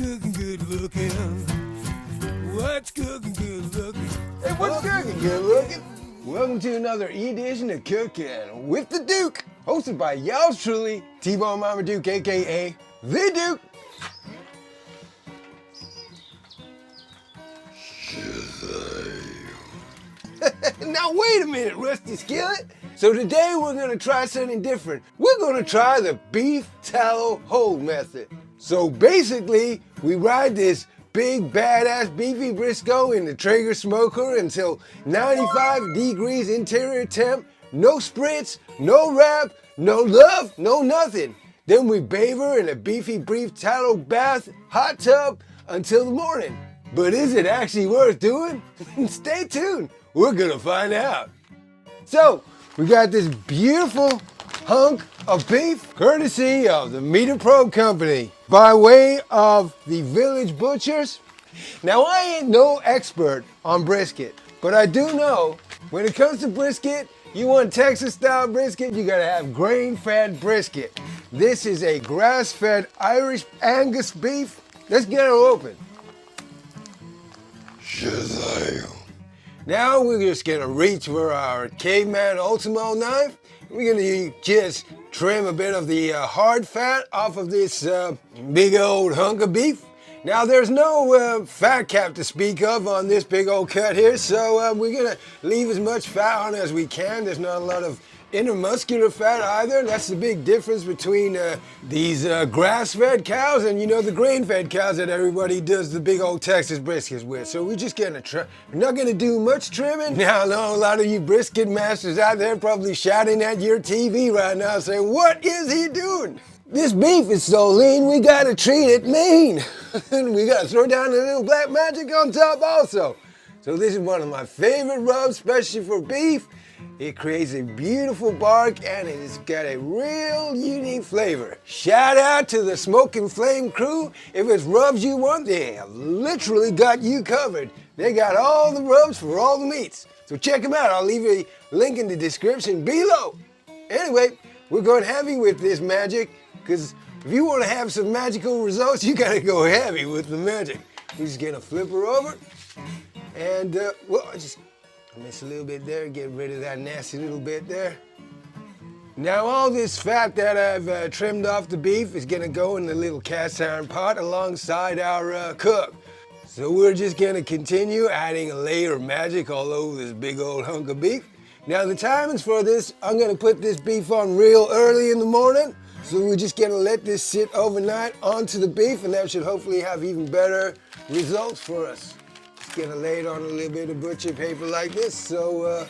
cooking good looking? What's cooking good looking? Hey, what's cooking good looking? Welcome to another edition of Cooking with the Duke, hosted by yours truly, T-Bone Mama Duke, aka The Duke. Now wait a minute, Rusty Skillet. So today we're gonna try something different. We're gonna try the Beef Tallow Hold Method. So basically, we ride this big badass beefy Brisket in the Traeger smoker until 95 degrees interior temp, no spritz, no wrap, no love, no nothing. Then we bathe her in a beefy beef tallow bath hot tub until the morning. But is it actually worth doing? Stay tuned, we're gonna find out. So, we got this beautiful hunk of beef, courtesy of the Meat Pro Company, by way of the Village Butchers. Now, I ain't no expert on brisket, but I do know when it comes to brisket, you want Texas-style brisket, you gotta have grain-fed brisket. This is a grass-fed Irish Angus beef. Let's get her open. Now we're just gonna reach for our caveman Ultimo knife. We're gonna just trim a bit of the hard fat off of this big old hunk of beef. Now there's no fat cap to speak of on this big old cut here, so we're gonna leave as much fat on as we can. There's not a lot of intermuscular fat either. That's the big difference between these grass-fed cows and, you know, the grain-fed cows that everybody does the big old Texas briskets with. So we're just gonna try. We're not gonna do much trimming. Now I know a lot of you brisket masters out there probably shouting at your TV right now saying, what is he doing? This beef is so lean, we gotta treat it mean. And we gotta throw down a little black magic on top also. So this is one of my favorite rubs, especially for beef. It creates a beautiful bark and it's got a real unique flavor. Shout out to the Smoke and Flame crew. If it's rubs you want, they have literally got you covered. They got all the rubs for all the meats. So check them out. I'll leave a link in the description below. Anyway, we're going heavy with this magic because if you want to have some magical results, you gotta go heavy with the magic. We're just gonna flip her over and I missed a little bit there, get rid of that nasty little bit there. Now all this fat that I've trimmed off the beef is gonna go in the little cast iron pot alongside our cook. So we're just gonna continue adding a layer of magic all over this big old hunk of beef. Now the timings for this, I'm gonna put this beef on real early in the morning. So we're just gonna let this sit overnight onto the beef and that should hopefully have even better results for us. Gonna lay it on a little bit of butcher paper like this, so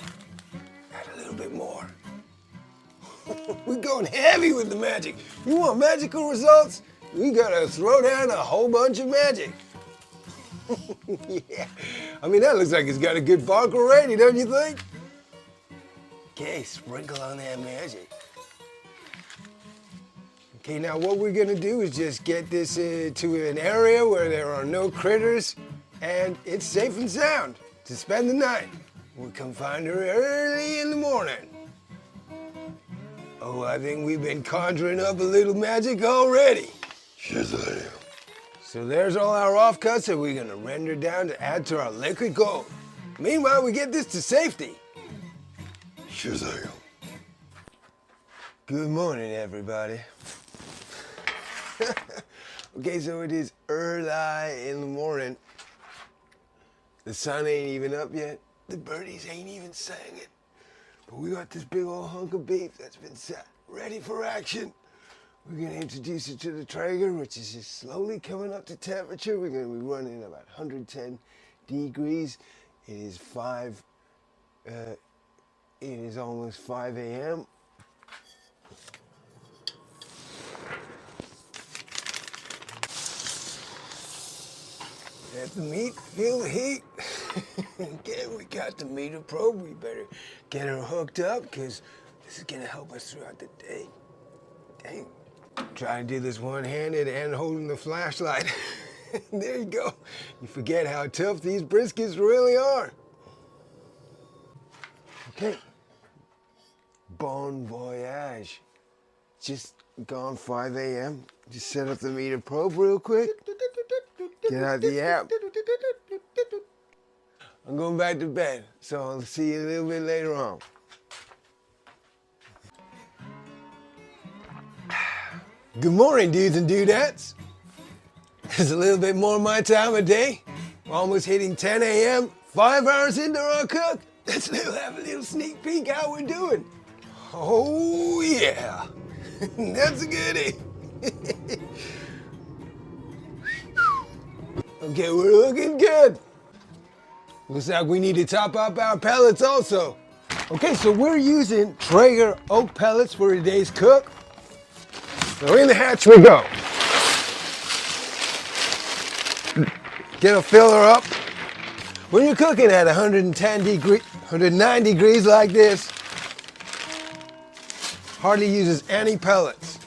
add a little bit more. We're going heavy with the magic. You want magical results? We gotta throw down a whole bunch of magic. Yeah, I mean that looks like it's got a good bark already, don't you think? Okay, sprinkle on that magic. Okay, now what we're gonna do is just get this to an area where there are no critters and it's safe and sound to spend the night. We'll come find her early in the morning. Oh, I think we've been conjuring up a little magic already. So there's all our offcuts that we're gonna render down to add to our liquid gold. Meanwhile, we get this to safety. Good morning, everybody. Okay, so it is early in the morning. The sun ain't even up yet. The birdies ain't even singing. But we got this big old hunk of beef that's been set, ready for action. We're gonna introduce it to the Traeger, which is just slowly coming up to temperature. We're gonna be running about 110 degrees. It is almost 5 a.m. Let the meat feel the heat. Okay, we got the Meat Pro. We better get her hooked up because this is gonna help us throughout the day. Dang. Trying to do this one-handed and holding the flashlight. There you go. You forget how tough these briskets really are. Okay. Bon voyage. Just gone 5 a.m. Just set up the Meat Pro real quick. Get out the app. I'm going back to bed, so I'll see you a little bit later on. Good morning, dudes and dudettes. It's a little bit more my time of day. We're almost hitting 10 a.m., 5 hours into our cook. Let's have a little sneak peek how we're doing. Oh yeah, that's a goodie. Okay, we're looking good. Looks like we need to top up our pellets also. Okay, so we're using Traeger oak pellets for today's cook. So in the hatch we go. Get a filler up. When you're cooking at 109 degrees like this, hardly uses any pellets.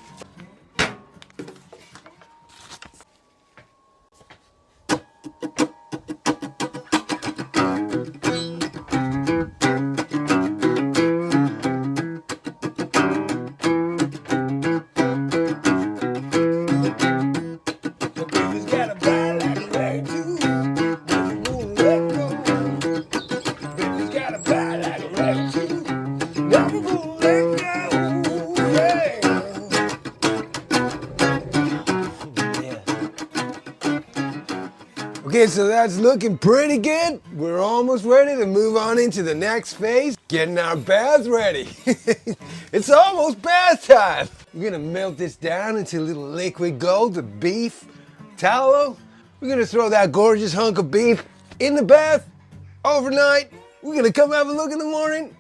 Okay, so that's looking pretty good. We're almost ready to move on into the next phase, getting our bath ready. It's almost bath time. We're gonna melt this down into a little liquid gold, the beef tallow. We're gonna throw that gorgeous hunk of beef in the bath overnight. We're gonna come have a look in the morning.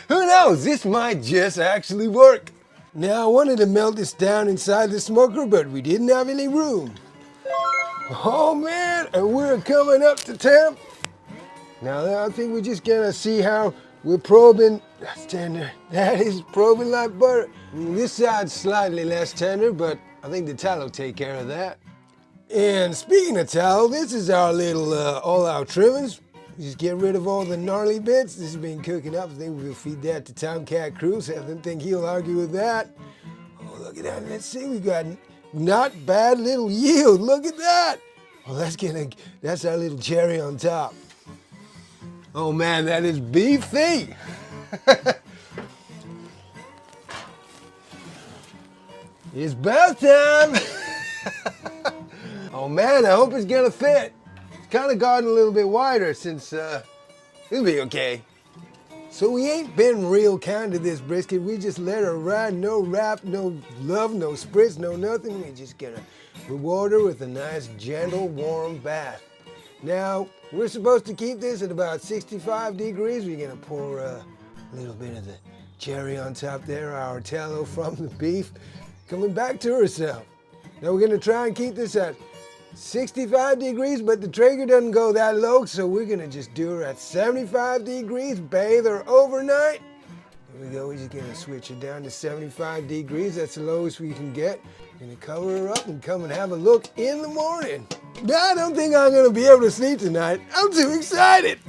Who knows, this might just actually work. Now I wanted to melt this down inside the smoker, but we didn't have any room. Oh man, and we're coming up to temp. Now I think we're just gonna see how we're probing. That's tender. That is probing like butter. This side's slightly less tender, but I think the tallow will take care of that. And speaking of tallow, this is our little all-out trimmings. Just get rid of all the gnarly bits. This has been cooking up. I think we'll feed that to Tomcat Cruz. I don't think he'll argue with that. Oh, look at that. Let's see, we got not bad little yield. Look at that. Well, that's our little cherry on top. Oh man, that is beefy. It's bath time. Oh man, I hope it's gonna fit. It's kind of gotten a little bit wider since, it'll be okay. So we ain't been real kind to this brisket. We just let her ride, no wrap, no love, no spritz, no nothing. We just gonna reward her with a nice, gentle, warm bath. Now, we're supposed to keep this at about 65 degrees. We're gonna pour a little bit of the cherry on top there, our tallow from the beef, coming back to herself. Now we're gonna try and keep this at 65 degrees, but the Traeger doesn't go that low, so we're gonna just do her at 75 degrees, bathe her overnight. There we go, we're just gonna switch her down to 75 degrees. That's the lowest we can get. Gonna cover her up and come and have a look in the morning. I don't think I'm gonna be able to sleep tonight. I'm too excited.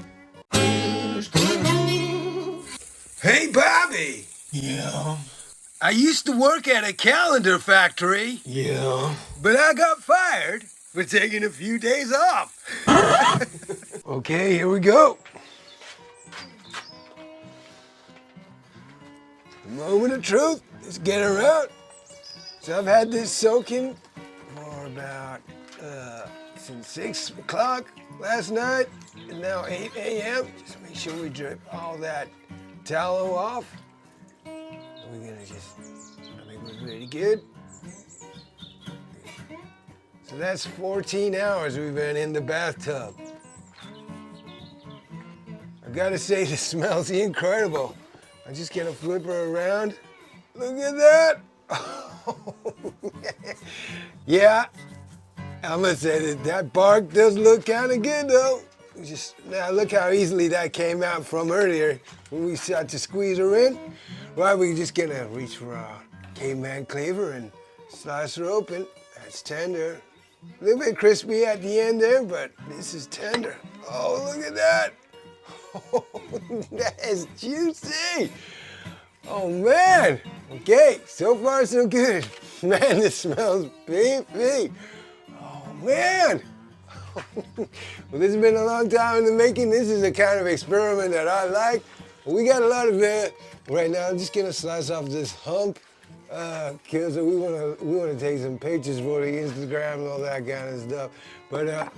Hey, Bobby. Yeah. I used to work at a calendar factory. Yeah. But I got fired for taking a few days off. Okay, here we go. The moment of truth. Let's get her out. So I've had this soaking for about since 6 o'clock last night, and now 8 a.m. Just make sure we drip all that tallow off. We're gonna I think we're pretty good. So that's 14 hours we've been in the bathtub. I gotta say, the smells incredible. I'm just gonna flip her around. Look at that. Yeah, I'm gonna say that bark does look kind of good though. Now look how easily that came out from earlier when we started to squeeze her in. Right, we're just gonna reach for our caveman cleaver and slice her open. That's tender. A little bit crispy at the end there, but this is tender. Oh, look at that. Oh, that is juicy. Oh man. Okay, so far so good. Man, this smells beefy. Oh man. Well, this has been a long time in the making. This is a kind of experiment that I like. We got a lot of it right now. I'm just gonna slice off this hump because we wanna take some pictures for the Instagram and all that kind of stuff. But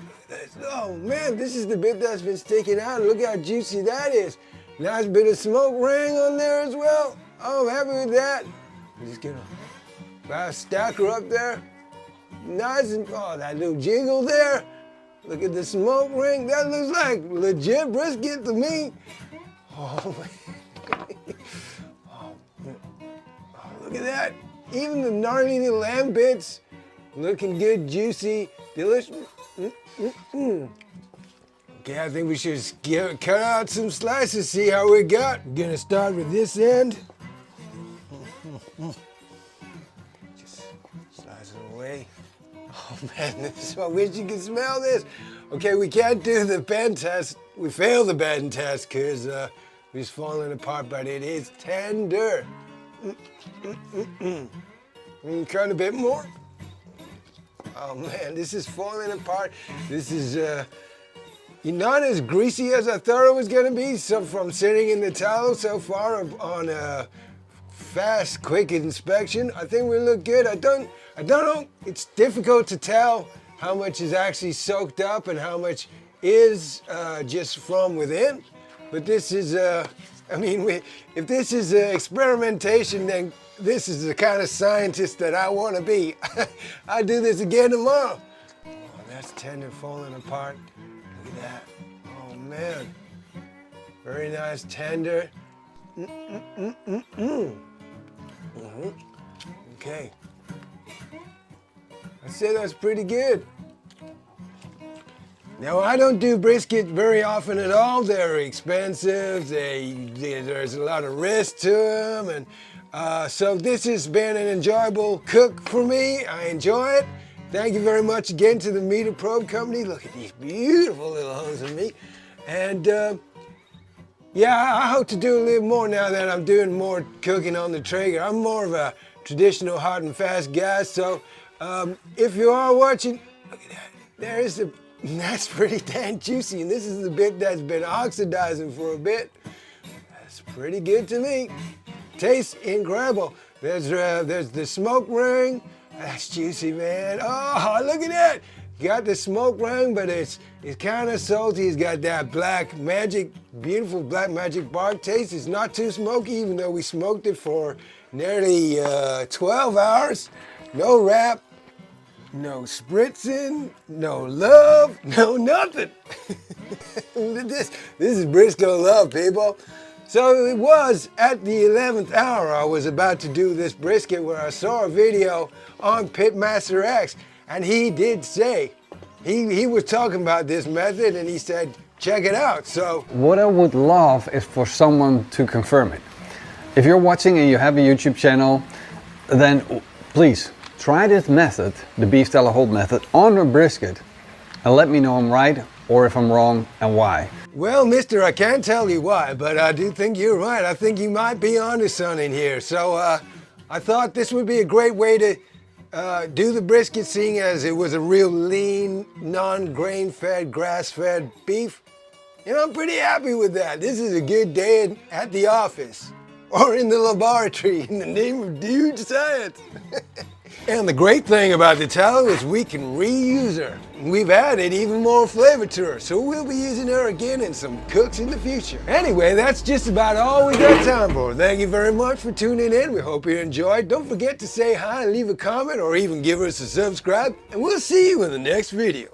oh man, this is the bit that's been sticking out. Look how juicy that is. Nice bit of smoke ring on there as well. Oh, I'm happy with that. I'm just gonna about stack her up there. Nice and oh, that little jiggle there. Look at the smoke ring. That looks like legit brisket to me. Oh, oh, look at that. Even the gnarly little lamb bits looking good, juicy, delicious. Okay, I think we should cut out some slices, see how we got. I'm gonna start with this end. Just slice it away. Oh man, I wish you could smell this. Okay, we can't do the bend test. We failed the bend test because it's falling apart, but it is tender. Cut a bit more. Oh man, this is falling apart. This is not as greasy as I thought it was gonna be. So from sitting in the tallow so far on a fast, quick inspection, I think we look good. I don't know. It's difficult to tell how much is actually soaked up and how much is just from within. But this is, I mean, if this is experimentation, then this is the kind of scientist that I want to be. I'll do this again tomorrow. Oh, that's tender falling apart. Look at that. Oh man. Very nice tender. Okay. I'd say that's pretty good. Now, I don't do brisket very often at all. They're expensive. There's a lot of risk to them. And so this has been an enjoyable cook for me. I enjoy it. Thank you very much again to the Meter Probe Company. Look at these beautiful little hunks of meat. And yeah, I hope to do a little more now that I'm doing more cooking on the Traeger. I'm more of a traditional hot and fast guy. So if you are watching, look at that. That's pretty damn juicy, and this is the bit that's been oxidizing for a bit. That's pretty good to me. Tastes incredible. There's the smoke ring. That's juicy, man. Oh, look at that. Got the smoke ring, but it's kind of salty. It's got that black magic, beautiful black magic bark taste. It's not too smoky, even though we smoked it for nearly 12 hours. No wrap. No spritzing, no love, no nothing. This is Briscoe love, people. So it was at the 11th hour I was about to do this brisket where I saw a video on Pitmaster X, and he did say, he was talking about this method and he said, check it out. So what I would love is for someone to confirm it. If you're watching and you have a YouTube channel, then please, try this method, the Beef Tallow Hold Method, on a brisket and let me know I'm right or if I'm wrong and why. Well, mister, I can't tell you why, but I do think you're right. I think you might be onto something here. So I thought this would be a great way to do the brisket, seeing as it was a real lean, non-grain-fed, grass-fed beef. And I'm pretty happy with that. This is a good day at the office or in the laboratory in the name of Dudes Dudettes. And the great thing about the tallow is we can reuse her. We've added even more flavor to her, so we'll be using her again in some cooks in the future. Anyway, that's just about all we got time for. Thank you very much for tuning in. We hope you enjoyed. Don't forget to say hi, leave a comment, or even give us a subscribe, and we'll see you in the next video.